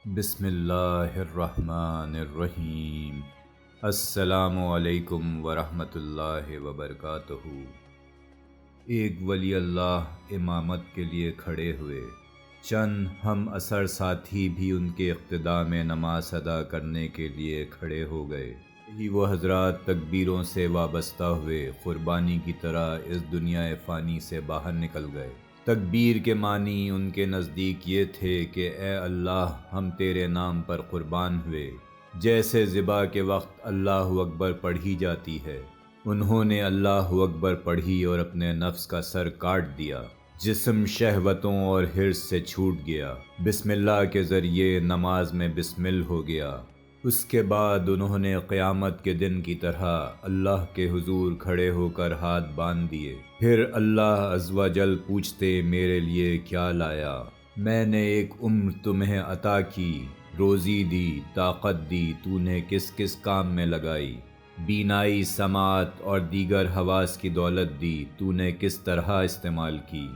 بسم اللہ الرحمن الرحیم۔ السلام علیکم ورحمۃ اللہ وبرکاتہ۔ ایک ولی اللہ امامت کے لیے کھڑے ہوئے، چند ہم اثر ساتھی بھی ان کے اقتداء میں نماز ادا کرنے کے لیے کھڑے ہو گئے۔ یہی وہ حضرات تکبیروں سے وابستہ ہوئے قربانی کی طرح اس دنیا فانی سے باہر نکل گئے۔ تکبیر کے معنی ان کے نزدیک یہ تھے کہ اے اللہ، ہم تیرے نام پر قربان ہوئے، جیسے ذبح کے وقت اللہ اکبر پڑھی جاتی ہے۔ انہوں نے اللہ اکبر پڑھی اور اپنے نفس کا سر کاٹ دیا، جسم شہوتوں اور حرص سے چھوٹ گیا، بسم اللہ کے ذریعے نماز میں بسمل ہو گیا۔ اس کے بعد انہوں نے قیامت کے دن کی طرح اللہ کے حضور کھڑے ہو کر ہاتھ باندھ دیے۔ پھر اللہ عز و جل پوچھتے، میرے لیے کیا لایا؟ میں نے ایک عمر تمہیں عطا کی، روزی دی، طاقت دی، تو نے کس کس کام میں لگائی؟ بینائی، سماعت اور دیگر حواس کی دولت دی، تو نے کس طرح استعمال کی؟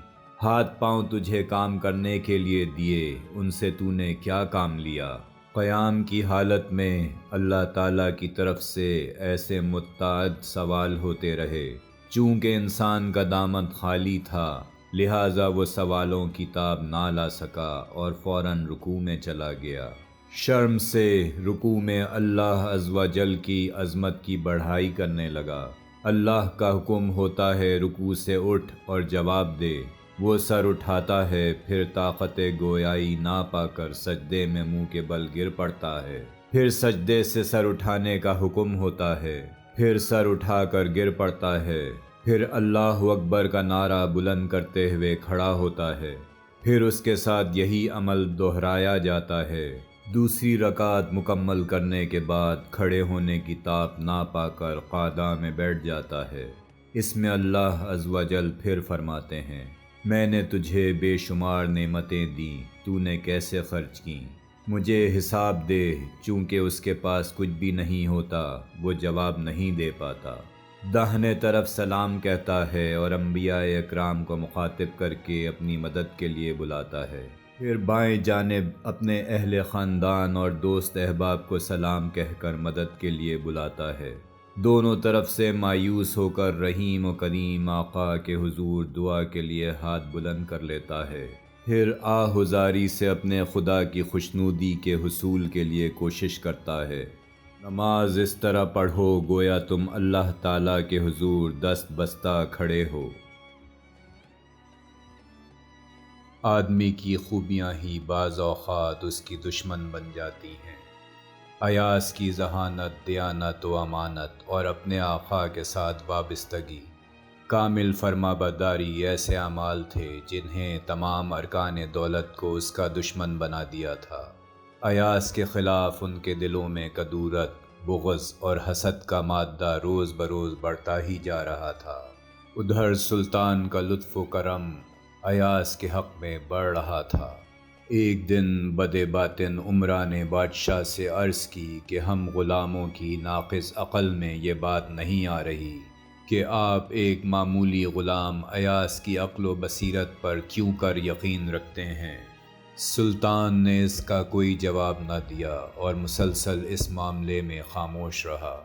ہاتھ پاؤں تجھے کام کرنے کے لیے دیے، ان سے تو نے کیا کام لیا؟ قیام کی حالت میں اللہ تعالیٰ کی طرف سے ایسے متعدد سوال ہوتے رہے۔ چونکہ انسان کا دامن خالی تھا، لہٰذا وہ سوالوں کی تاب نہ لا سکا اور فوراً رکوع میں چلا گیا۔ شرم سے رکوع میں اللہ عز و جل کی عظمت کی بڑھائی کرنے لگا۔ اللہ کا حکم ہوتا ہے رکوع سے اٹھ اور جواب دے، وہ سر اٹھاتا ہے، پھر طاقت گویائی نہ پا کر سجدے میں منہ کے بل گر پڑتا ہے۔ پھر سجدے سے سر اٹھانے کا حکم ہوتا ہے، پھر سر اٹھا کر گر پڑتا ہے۔ پھر اللہ اکبر کا نعرہ بلند کرتے ہوئے کھڑا ہوتا ہے، پھر اس کے ساتھ یہی عمل دہرایا جاتا ہے۔ دوسری رکعت مکمل کرنے کے بعد کھڑے ہونے کی طاقت نہ پا کر قعدہ میں بیٹھ جاتا ہے۔ اس میں اللہ عز و جل پھر فرماتے ہیں، میں نے تجھے بے شمار نعمتیں دیں، تو نے کیسے خرچ کیں؟ مجھے حساب دے۔ چونکہ اس کے پاس کچھ بھی نہیں ہوتا، وہ جواب نہیں دے پاتا۔ داہنے طرف سلام کہتا ہے اور انبیاء اکرام کو مخاطب کر کے اپنی مدد کے لیے بلاتا ہے۔ پھر بائیں جانب اپنے اہل خاندان اور دوست احباب کو سلام کہہ کر مدد کے لیے بلاتا ہے۔ دونوں طرف سے مایوس ہو کر رحیم و کریم آقا کے حضور دعا کے لیے ہاتھ بلند کر لیتا ہے۔ پھر آہذاری سے اپنے خدا کی خوشنودی کے حصول کے لیے کوشش کرتا ہے۔ نماز اس طرح پڑھو گویا تم اللہ تعالیٰ کے حضور دست بستہ کھڑے ہو۔ آدمی کی خوبیاں ہی بعض اوقات اس کی دشمن بن جاتی ہیں۔ ایاز کی ذہانت، دیانت و امانت اور اپنے آقا کے ساتھ وابستگی، کامل فرما برداری ایسے اعمال تھے جنہیں تمام ارکان دولت کو اس کا دشمن بنا دیا تھا۔ ایاز کے خلاف ان کے دلوں میں کدورت، بغض اور حسد کا مادہ روز بروز بڑھتا ہی جا رہا تھا۔ ادھر سلطان کا لطف و کرم ایاز کے حق میں بڑھ رہا تھا۔ ایک دن بد باطن امرا نے بادشاہ سے عرض کی کہ ہم غلاموں کی ناقص عقل میں یہ بات نہیں آ رہی کہ آپ ایک معمولی غلام ایاز کی عقل و بصیرت پر کیوں کر یقین رکھتے ہیں؟ سلطان نے اس کا کوئی جواب نہ دیا اور مسلسل اس معاملے میں خاموش رہا۔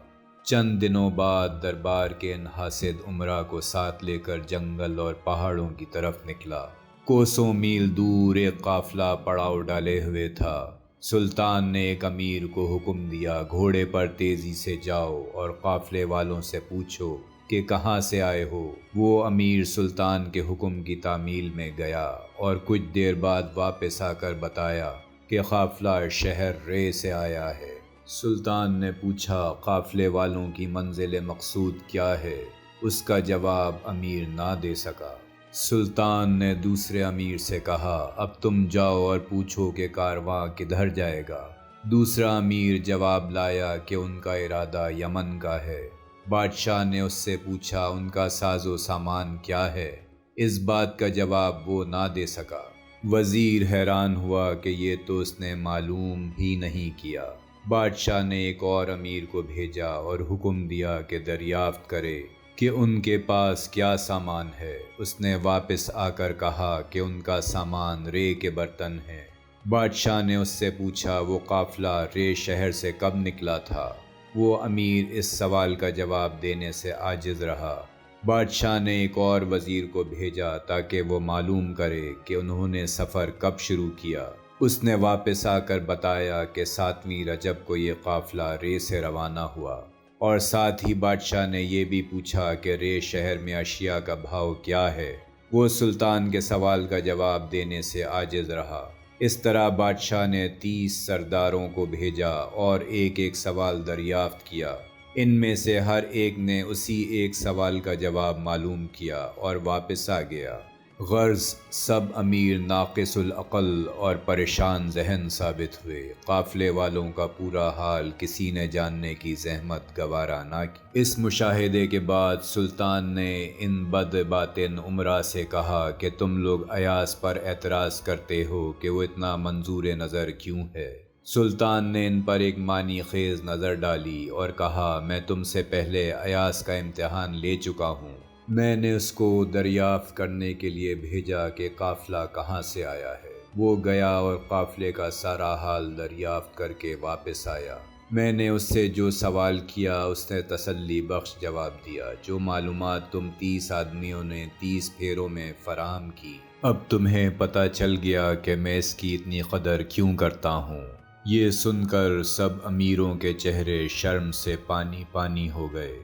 چند دنوں بعد دربار کے ان حاسد امرا کو ساتھ لے کر جنگل اور پہاڑوں کی طرف نکلا۔ کوسوں میل دور ایک قافلہ پڑاؤ ڈالے ہوئے تھا۔ سلطان نے ایک امیر کو حکم دیا، گھوڑے پر تیزی سے جاؤ اور قافلے والوں سے پوچھو کہ کہاں سے آئے ہو۔ وہ امیر سلطان کے حکم کی تعمیل میں گیا اور کچھ دیر بعد واپس آ کر بتایا کہ قافلہ شہر رے سے آیا ہے۔ سلطان نے پوچھا، قافلے والوں کی منزل مقصود کیا ہے؟ اس کا جواب امیر نہ دے سکا۔ سلطان نے دوسرے امیر سے کہا، اب تم جاؤ اور پوچھو کہ کارواں کدھر جائے گا۔ دوسرا امیر جواب لایا کہ ان کا ارادہ یمن کا ہے۔ بادشاہ نے اس سے پوچھا، ان کا ساز و سامان کیا ہے؟ اس بات کا جواب وہ نہ دے سکا۔ وزیر حیران ہوا کہ یہ تو اس نے معلوم ہی نہیں کیا۔ بادشاہ نے ایک اور امیر کو بھیجا اور حکم دیا کہ دریافت کرے کہ ان کے پاس کیا سامان ہے۔ اس نے واپس آ کر کہا کہ ان کا سامان رے کے برتن ہیں۔ بادشاہ نے اس سے پوچھا وہ قافلہ رے شہر سے کب نکلا تھا؟ وہ امیر اس سوال کا جواب دینے سے عاجز رہا۔ بادشاہ نے ایک اور وزیر کو بھیجا تاکہ وہ معلوم کرے کہ انہوں نے سفر کب شروع کیا۔ اس نے واپس آ کر بتایا کہ 7ویں رجب کو یہ قافلہ رے سے روانہ ہوا، اور ساتھ ہی بادشاہ نے یہ بھی پوچھا کہ رے شہر میں اشیاء کا بھاؤ کیا ہے۔ وہ سلطان کے سوال کا جواب دینے سے عاجز رہا۔ اس طرح بادشاہ نے 30 سرداروں کو بھیجا اور ایک ایک سوال دریافت کیا۔ ان میں سے ہر ایک نے اسی ایک سوال کا جواب معلوم کیا اور واپس آ گیا۔ غرض سب امیر ناقص العقل اور پریشان ذہن ثابت ہوئے۔ قافلے والوں کا پورا حال کسی نے جاننے کی زحمت گوارا نہ کی۔ اس مشاہدے کے بعد سلطان نے ان بد باطن امراء سے کہا کہ تم لوگ ایاز پر اعتراض کرتے ہو کہ وہ اتنا منظور نظر کیوں ہے؟ سلطان نے ان پر ایک معنی خیز نظر ڈالی اور کہا میں تم سے پہلے ایاز کا امتحان لے چکا ہوں۔ میں نے اس کو دریافت کرنے کے لیے بھیجا کہ قافلہ کہاں سے آیا ہے۔ وہ گیا اور قافلے کا سارا حال دریافت کر کے واپس آیا۔ میں نے اس سے جو سوال کیا اس نے تسلی بخش جواب دیا۔ جو معلومات تم 30 آدمیوں نے 30 پھیروں میں فراہم کی، اب تمہیں پتہ چل گیا کہ میں اس کی اتنی قدر کیوں کرتا ہوں۔ یہ سن کر سب امیروں کے چہرے شرم سے پانی پانی ہو گئے۔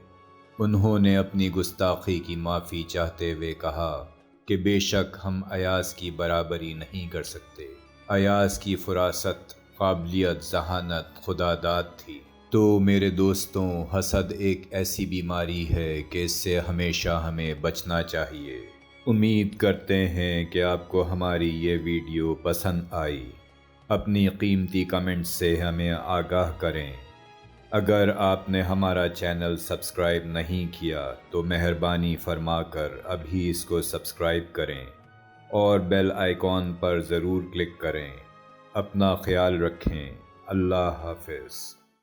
انہوں نے اپنی گستاخی کی معافی چاہتے ہوئے کہا کہ بے شک ہم ایاز کی برابری نہیں کر سکتے۔ ایاز کی فراست، قابلیت، ذہانت خدا داد تھی۔ تو میرے دوستوں، حسد ایک ایسی بیماری ہے کہ اس سے ہمیشہ ہمیں بچنا چاہیے۔ امید کرتے ہیں کہ آپ کو ہماری یہ ویڈیو پسند آئی۔ اپنی قیمتی کمنٹ سے ہمیں آگاہ کریں۔ اگر آپ نے ہمارا چینل سبسکرائب نہیں کیا تو مہربانی فرما کر ابھی اس کو سبسکرائب کریں اور بیل آئیکن پر ضرور کلک کریں۔ اپنا خیال رکھیں۔ اللہ حافظ۔